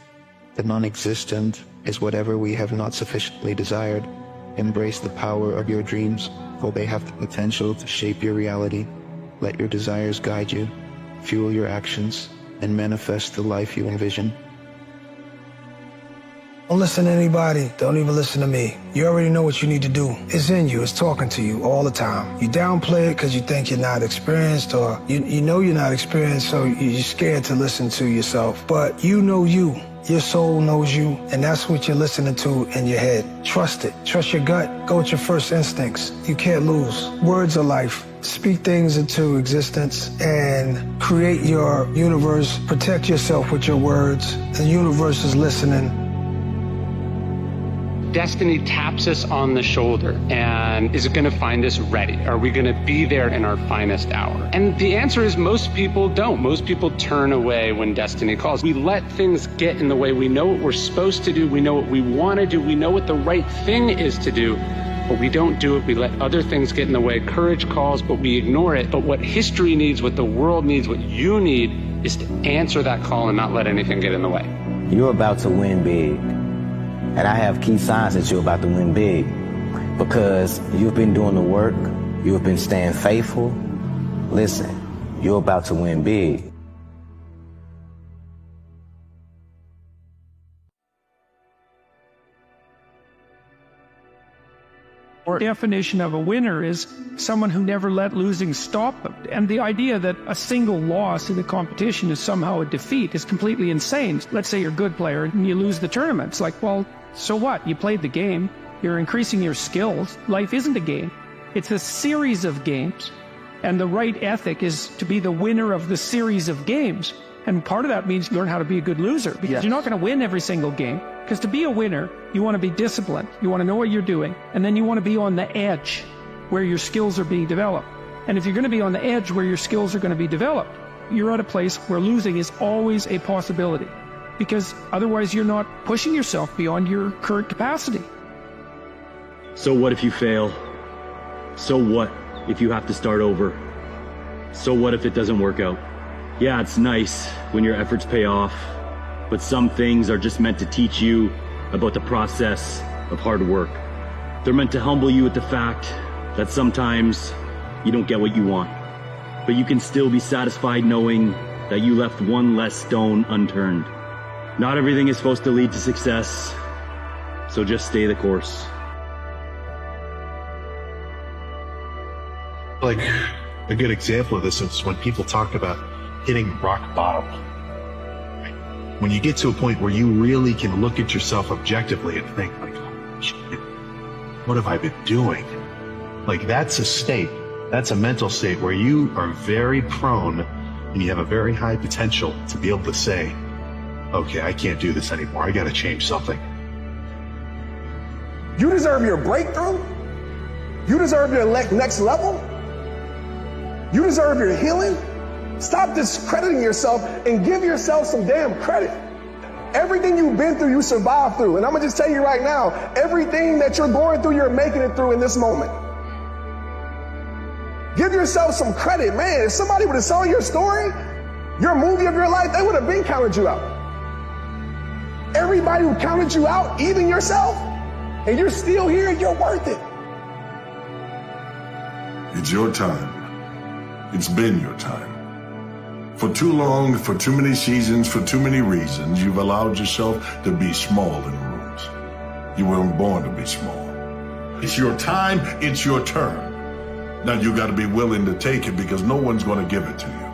The non-existent is whatever we have not sufficiently desired. Embrace the power of your dreams, for they have the potential to shape your reality. Let your desires guide you, fuel your actions, and manifest the life you envision. Don't listen to anybody. Don't even listen to me. You already know what you need to do. It's in you. It's talking to you all the time. You downplay it because you think you're not experienced, or you know you're not experienced, so you're scared to listen to yourself. But you know you. Your soul knows you, and that's what you're listening to in your head. Trust it. Trust your gut. Go with your first instincts. You can't lose. Words are life. Speak things into existence and create your universe. Protect yourself with your words. The universe is listening. Destiny taps us on the shoulder and is it going to find us ready? Are we going to be there in our finest hour? And the answer is most people don't. Most people turn away when destiny calls. We let things get in the way. We know what we're supposed to do. We know what we want to do. We know what the right thing is to do, but we don't do it. We let other things get in the way. Courage calls, but we ignore it. But what history needs, what the world needs, what you need is to answer that call and not let anything get in the way. You're about to win big. And I have key signs that you're about to win big because you've been doing the work, you've been staying faithful. Listen, you're about to win big. Definition of a winner is someone who never let losing stop them. And the idea that a single loss in the competition is somehow a defeat is completely insane. Let's say you're a good player and you lose the tournament. It's like, well, so what? You played the game. You're increasing your skills. Life isn't a game. It's a series of games. And the right ethic is to be the winner of the series of games. And part of that means learn how to be a good loser, because you're not going to win every single game. Because to be a winner, you want to be disciplined, you want to know what you're doing, and then you want to be on the edge where your skills are being developed. And if you're going to be on the edge where your skills are going to be developed, you're at a place where losing is always a possibility. Because otherwise you're not pushing yourself beyond your current capacity. So what if you fail? So what if you have to start over? So what if it doesn't work out? Yeah, it's nice when your efforts pay off, but some things are just meant to teach you about the process of hard work. They're meant to humble you with the fact that sometimes you don't get what you want, but you can still be satisfied knowing that you left one less stone unturned. Not everything is supposed to lead to success, so just stay the course. Like, a good example of this is when people talk about hitting rock bottom. When you get to a point where you really can look at yourself objectively and think, like, oh, shit, what have I been doing? Like, that's a state, that's a mental state where you are very prone and you have a very high potential to be able to say, okay, I can't do this anymore, I gotta change something. You deserve your breakthrough. You deserve your next level. You deserve your healing. Stop discrediting yourself and give yourself some damn credit. Everything you've been through, you survived through. And I'm gonna just tell you right now, everything that you're going through, you're making it through in this moment. Give yourself some credit, man. If somebody would have saw your story, your movie of your life, they would have been counted you out. Everybody who counted you out, even yourself, and you're still here, you're worth it. It's your time. It's been your time. For too long, for too many seasons, for too many reasons, you've allowed yourself to be small in rooms. You weren't born to be small. It's your time, it's your turn. Now you gotta be willing to take it because no one's gonna give it to you.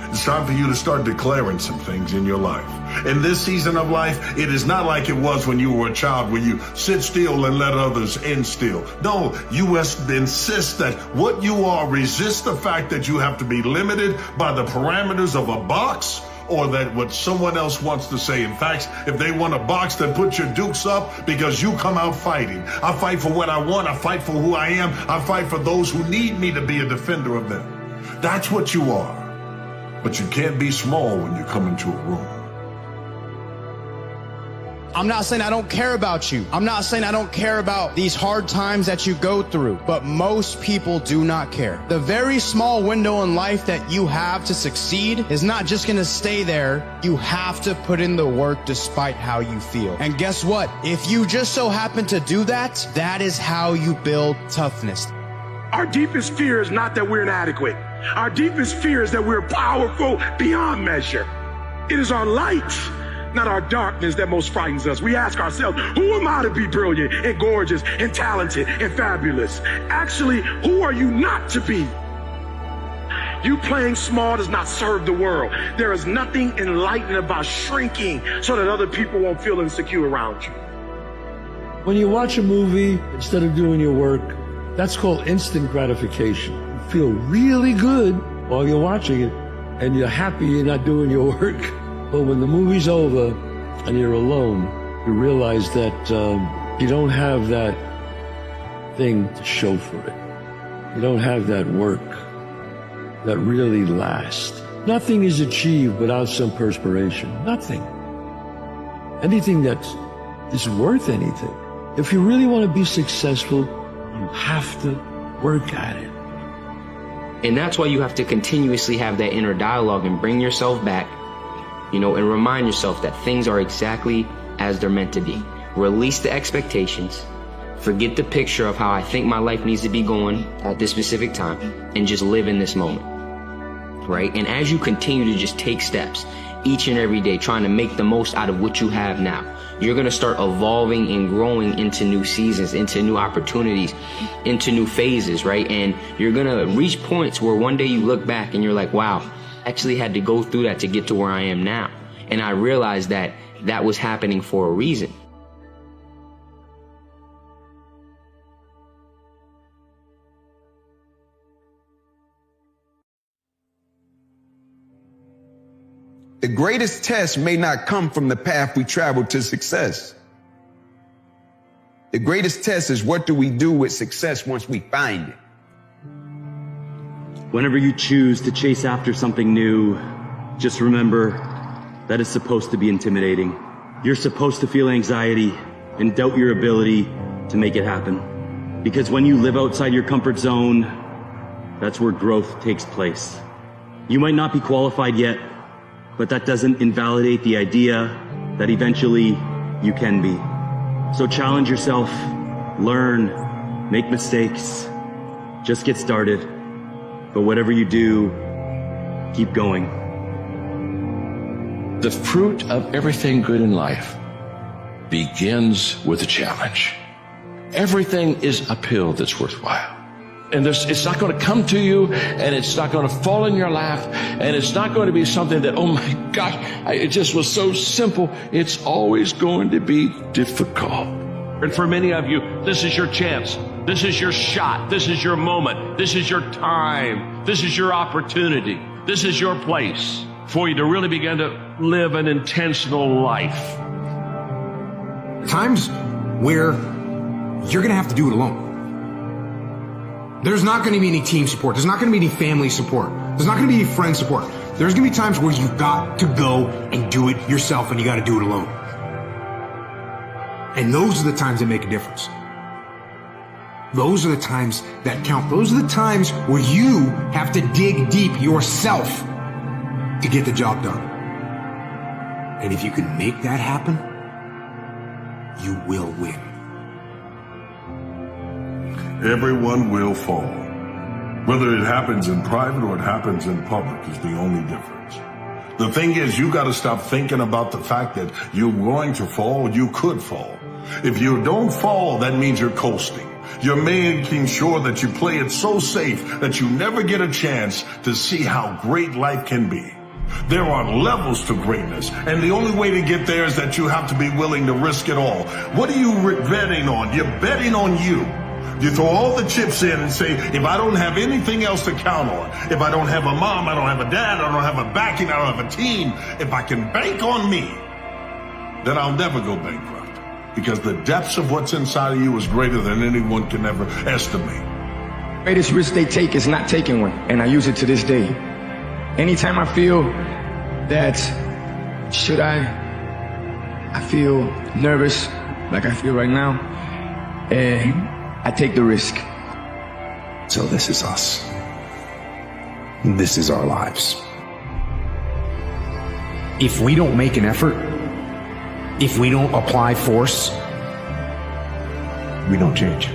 It's time for you to start declaring some things in your life. In this season of life, it is not like it was when you were a child where you sit still and let others instill. No, you must insist that what you are, resist the fact that you have to be limited by the parameters of a box or that what someone else wants to say. In fact, if they want a box, then put your dukes up because you come out fighting. I fight for what I want. I fight for who I am. I fight for those who need me to be a defender of them. That's what you are. But you can't be small when you come into a room. I'm not saying I don't care about you. I'm not saying I don't care about these hard times that you go through, but most people do not care. The very small window in life that you have to succeed is not just gonna stay there. You have to put in the work despite how you feel. And guess what? If you just so happen to do that, that is how you build toughness. Our deepest fear is not that we're inadequate. Our deepest fear is that we're powerful beyond measure. It is our light, not our darkness, that most frightens us. We ask ourselves, who am I to be brilliant and gorgeous and talented and fabulous? Actually, who are you not to be? You playing small does not serve the world. There is nothing enlightening about shrinking so that other people won't feel insecure around you. When you watch a movie instead of doing your work, that's called instant gratification. You feel really good while you're watching it, and you're happy you're not doing your work. But when the movie's over and you're alone, you realize that you don't have that thing to show for it. You don't have that work that really lasts. Nothing is achieved without some perspiration. Nothing. Anything that is worth anything. If you really want to be successful, you have to work at it. And that's why you have to continuously have that inner dialogue and bring yourself back, you know, and remind yourself that things are exactly as they're meant to be. Release the expectations, forget the picture of how I think my life needs to be going at this specific time, and just live in this moment, right? And as you continue to just take steps each and every day, trying to make the most out of what you have now, you're going to start evolving and growing into new seasons, into new opportunities, into new phases, right? And you're going to reach points where one day you look back and you're like, wow, I actually had to go through that to get to where I am now. And I realized that that was happening for a reason. The greatest test may not come from the path we travel to success. The greatest test is what do we do with success once we find it? Whenever you choose to chase after something new, just remember that it's supposed to be intimidating. You're supposed to feel anxiety and doubt your ability to make it happen. Because when you live outside your comfort zone, that's where growth takes place. You might not be qualified yet, but that doesn't invalidate the idea that eventually you can be. So challenge yourself, learn, make mistakes, just get started. But whatever you do, keep going. The fruit of everything good in life begins with a challenge. Everything is uphill that's worthwhile. And it's not going to come to you, and it's not going to fall in your lap, and it's not going to be something that, oh my gosh, it just was so simple. It's always going to be difficult. And for many of you, this is your chance. This is your shot. This is your moment. This is your time. This is your opportunity. This is your place for you to really begin to live an intentional life. Times where you're going to have to do it alone. There's not going to be any team support. There's not going to be any family support. There's not going to be any friend support. There's going to be times where you've got to go and do it yourself, and you got to do it alone. And those are the times that make a difference. Those are the times that count. Those are the times where you have to dig deep yourself to get the job done. And if you can make that happen, you will win. Everyone will fall. Whether it happens in private or it happens in public is the only difference. The thing is, you got to stop thinking about the fact that you're going to fall. You could fall. If you don't fall, that means you're coasting. You're making sure that you play it so safe that you never get a chance to see how great life can be. There are levels to greatness, and the only way to get there is that you have to be willing to risk it all. What are you betting on? You're betting on you. You throw all the chips in and say, if I don't have anything else to count on, if I don't have a mom, I don't have a dad, I don't have a backing, I don't have a team, if I can bank on me, then I'll never go bankrupt. Because the depths of what's inside of you is greater than anyone can ever estimate. The greatest risk they take is not taking one, and I use it to this day. Anytime I feel that, I feel nervous, like I feel right now, I take the risk. So this is us. This is our lives. If we don't make an effort, if we don't apply force, we don't change.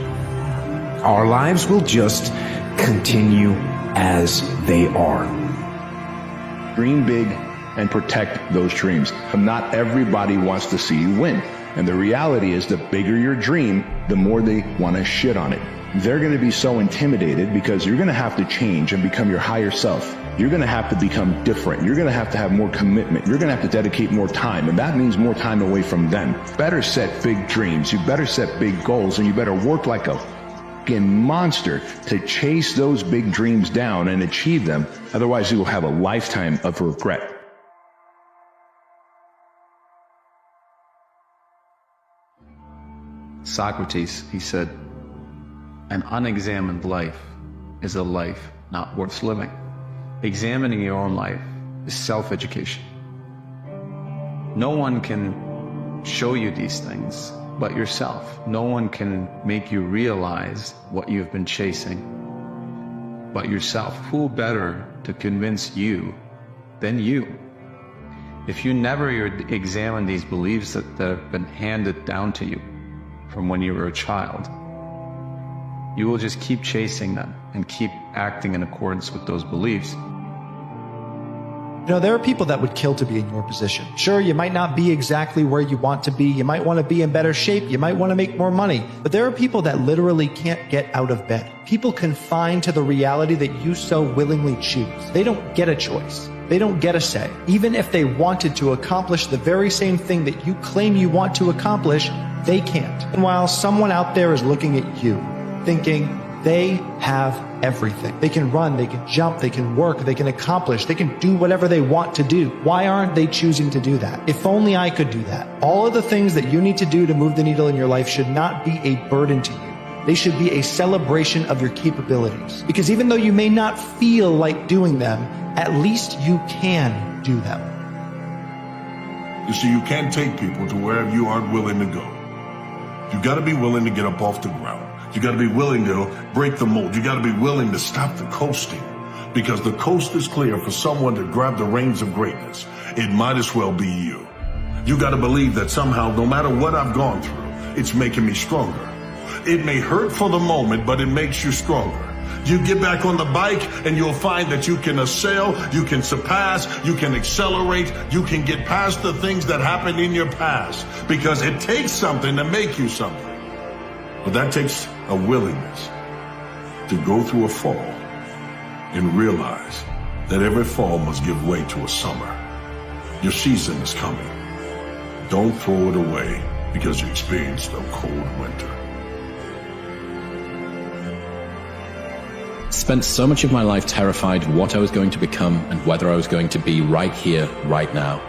Our lives will just continue as they are. Dream big and protect those dreams. Not everybody wants to see you win. And the reality is, the bigger your dream, the more they want to shit on it. They're going to be so intimidated because you're going to have to change and become your higher self. You're going to have to become different. You're going to have more commitment. You're going to have to dedicate more time. And that means more time away from them. Better set big dreams. You better set big goals, and you better work like a fucking monster to chase those big dreams down and achieve them. Otherwise, you will have a lifetime of regret. Socrates, he said, an unexamined life is a life not worth living. Examining your own life is self-education. No one can show you these things but yourself. No one can make you realize what you've been chasing but yourself. Who better to convince you than you? If you never examine these beliefs that have been handed down to you from when you were a child, you will just keep chasing them and keep acting in accordance with those beliefs. You know, there are people that would kill to be in your position. Sure, you might not be exactly where you want to be. You might want to be in better shape. You might want to make more money. But there are people that literally can't get out of bed. People confined to the reality that you so willingly choose. They don't get a choice. They don't get a say. Even if they wanted to accomplish the very same thing that you claim you want to accomplish, they can't. And while someone out there is looking at you, thinking they have everything. They can run, they can jump, they can work, they can accomplish, they can do whatever they want to do. Why aren't they choosing to do that? If only I could do that. All of the things that you need to do to move the needle in your life should not be a burden to you. They should be a celebration of your capabilities. Because even though you may not feel like doing them, at least you can do them. You see, you can't take people to wherever you aren't willing to go. You gotta be willing to get up off the ground. You gotta be willing to break the mold. You gotta be willing to stop the coasting. Because the coast is clear for someone to grab the reins of greatness. It might as well be you. You gotta believe that somehow, no matter what I've gone through, it's making me stronger. It may hurt for the moment, but it makes you stronger. You get back on the bike and you'll find that you can assail, you can surpass, you can accelerate, you can get past the things that happened in your past, because it takes something to make you something. But that takes a willingness to go through a fall and realize that every fall must give way to a summer. Your season is coming. Don't throw it away because you experienced a cold winter. Spent so much of my life terrified of what I was going to become and whether I was going to be right here, right now.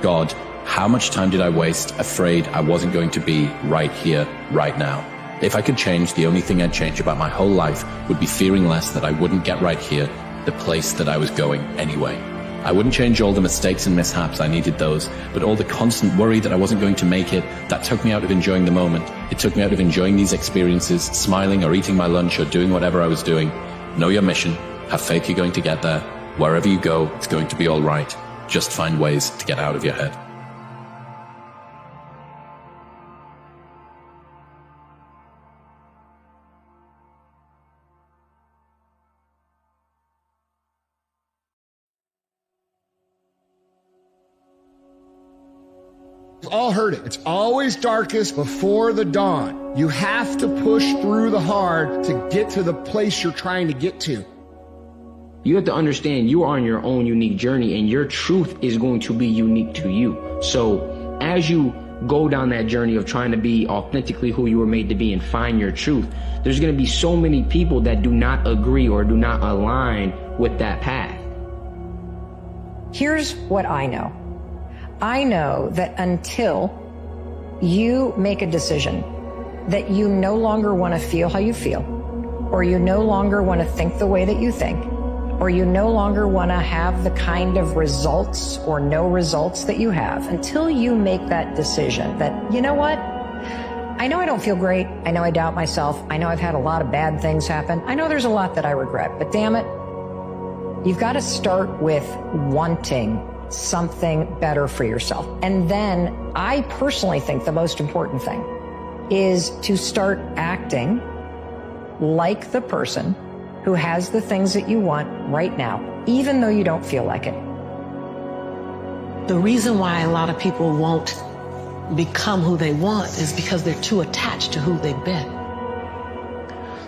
God, how much time did I waste afraid I wasn't going to be right here, right now? If I could change, the only thing I'd change about my whole life would be fearing less that I wouldn't get right here, the place that I was going anyway. I wouldn't change all the mistakes and mishaps, I needed those, but all the constant worry that I wasn't going to make it, that took me out of enjoying the moment. It took me out of enjoying these experiences, smiling or eating my lunch or doing whatever I was doing. Know your mission, have faith you're going to get there. Wherever you go, it's going to be all right. Just find ways to get out of your head. We've all heard it. It's always darkest before the dawn. You have to push through the hard to get to the place you're trying to get to. You have to understand you are on your own unique journey, and your truth is going to be unique to you. So as you go down that journey of trying to be authentically who you were made to be and find your truth, there's going to be so many people that do not agree or do not align with that path. Here's what I know. I know that until you make a decision that you no longer want to feel how you feel, or you no longer want to think the way that you think, or you no longer want to have the kind of results or no results that you have, until you make that decision that, you know what, I know I don't feel great, I know I doubt myself, I know I've had a lot of bad things happen, I know there's a lot that I regret, but damn it, you've got to start with wanting something better for yourself. And then I personally think the most important thing is to start acting like the person who has the things that you want right now, even though you don't feel like it. The reason why a lot of people won't become who they want is because they're too attached to who they've been.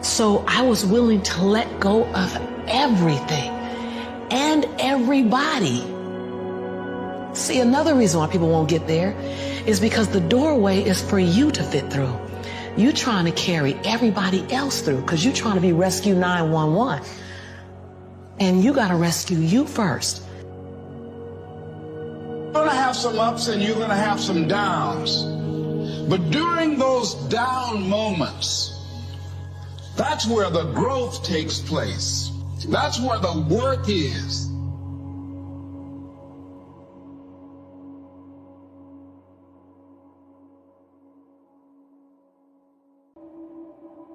So I was willing to let go of everything and everybody. See, another reason why people won't get there is because the doorway is for you to fit through. You're trying to carry everybody else through because you're trying to be Rescue 911. And you got to rescue you first. You're going to have some ups and you're going to have some downs. But during those down moments, that's where the growth takes place. That's where the work is.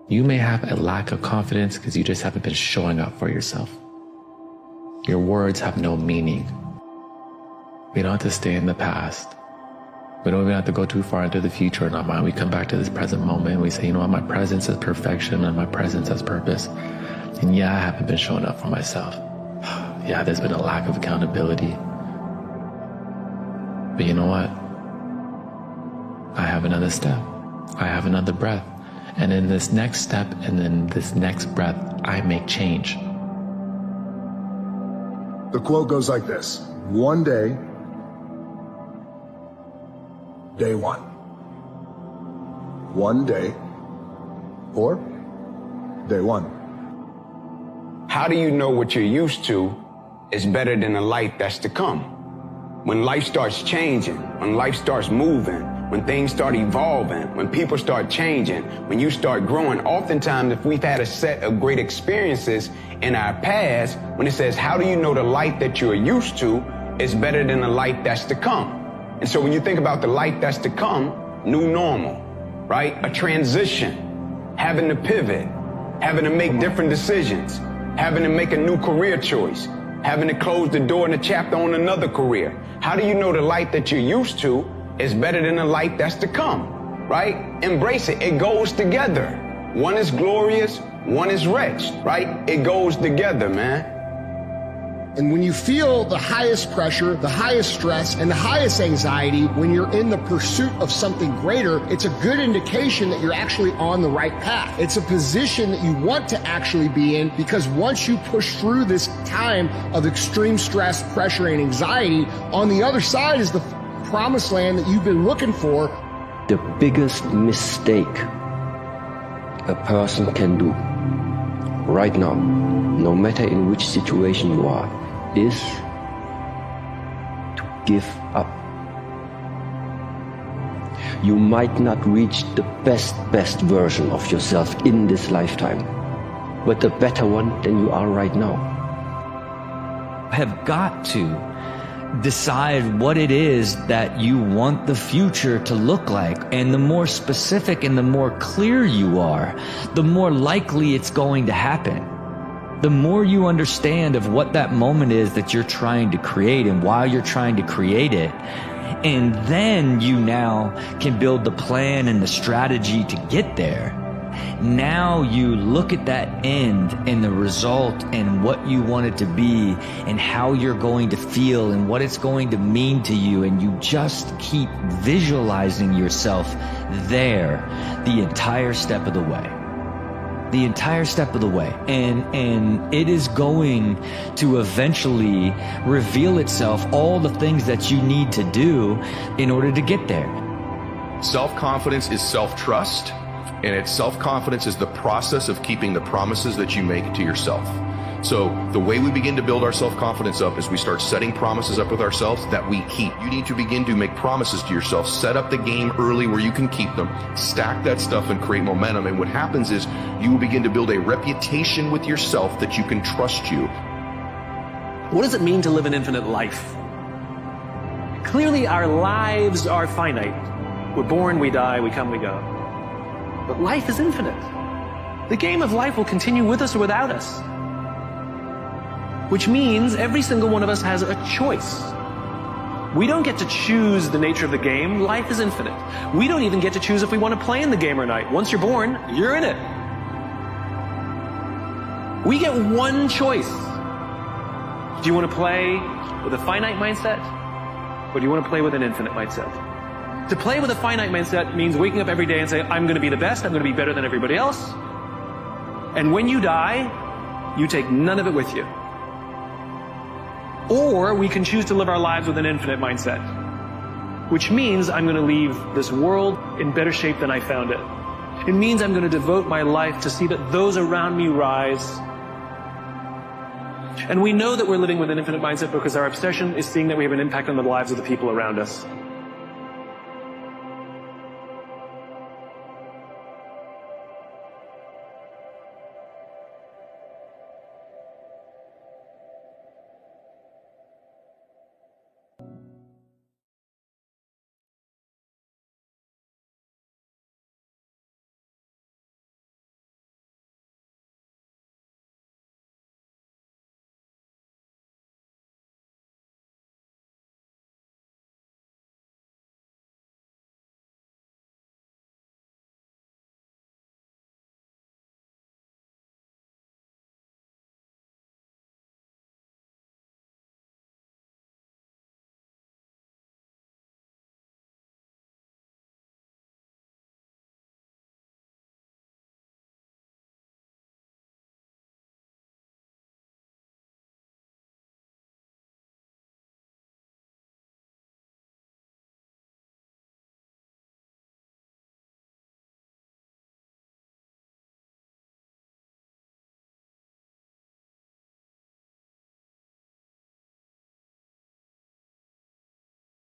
You may have a lack of confidence because you just haven't been showing up for yourself. Your words have no meaning. We don't have to stay in the past. We don't even have to go too far into the future in our mind. We come back to this present moment and we say, you know what, my presence is perfection and my presence has purpose. And yeah, I haven't been showing up for myself. Yeah, there's been a lack of accountability. But you know what? I have another step. I have another breath. And in this next step and in this next breath, I make change. The quote goes like this: one day, day one. One day, or day one. how do you know what you're used to is better than the life that's to come? When life starts changing, when life starts moving, when things start evolving, when people start changing, when you start growing, oftentimes if we've had a set of great experiences in our past, when it says, how do you know the life that you're used to is better than the life that's to come? And so when you think about the life that's to come, new normal, right? A transition, having to pivot, having to make different decisions, having to make a new career choice, having to close the door and a chapter on another career. How do you know the life that you're used to is better than the life that's to come, right? Embrace it. It goes together. One is glorious, one is wretched, right? It goes together, man. And when you feel the highest pressure, the highest stress, and the highest anxiety, when you're in the pursuit of something greater, it's a good indication that you're actually on the right path. It's a position that you want to actually be in, because once you push through this time of extreme stress, pressure, and anxiety, on the other side is the promised land that you've been looking for. The biggest mistake a person can do right now, no matter in which situation you are, is to give up. You might not reach the best version of yourself in this lifetime, but a better one than you are right now. Have got to decide what it is that you want the future to look like. And the more specific and the more clear you are, the more likely it's going to happen. The more you understand of what that moment is that you're trying to create and why you're trying to create it, and then you now can build the plan and the strategy to get there. Now you look at that end and the result and what you want it to be and how you're going to feel and what it's going to mean to you, and you just keep visualizing yourself there the entire step of the way. The entire step of the way. And it is going to eventually reveal itself, all the things that you need to do in order to get there. Self-confidence is self-trust, and self-confidence is the process of keeping the promises that you make to yourself. So the way we begin to build our self-confidence up is we start setting promises up with ourselves that we keep. You need to begin to make promises to yourself. Set up the game early where you can keep them. Stack that stuff and create momentum. And what happens is you will begin to build a reputation with yourself that you can trust you. What does it mean to live an infinite life? Clearly our lives are finite. We're born, we die, we come, we go. But life is infinite. The game of life will continue with us or without us. Which means every single one of us has a choice. We don't get to choose the nature of the game. Life is infinite. We don't even get to choose if we want to play in the game or not. Once you're born, you're in it. We get one choice. Do you want to play with a finite mindset, or do you want to play with an infinite mindset? To play with a finite mindset means waking up every day and say, I'm going to be the best, I'm going to be better than everybody else. And when you die, you take none of it with you. Or we can choose to live our lives with an infinite mindset, which means I'm going to leave this world in better shape than I found it. It means I'm going to devote my life to see that those around me rise. And we know that we're living with an infinite mindset because our obsession is seeing that we have an impact on the lives of the people around us.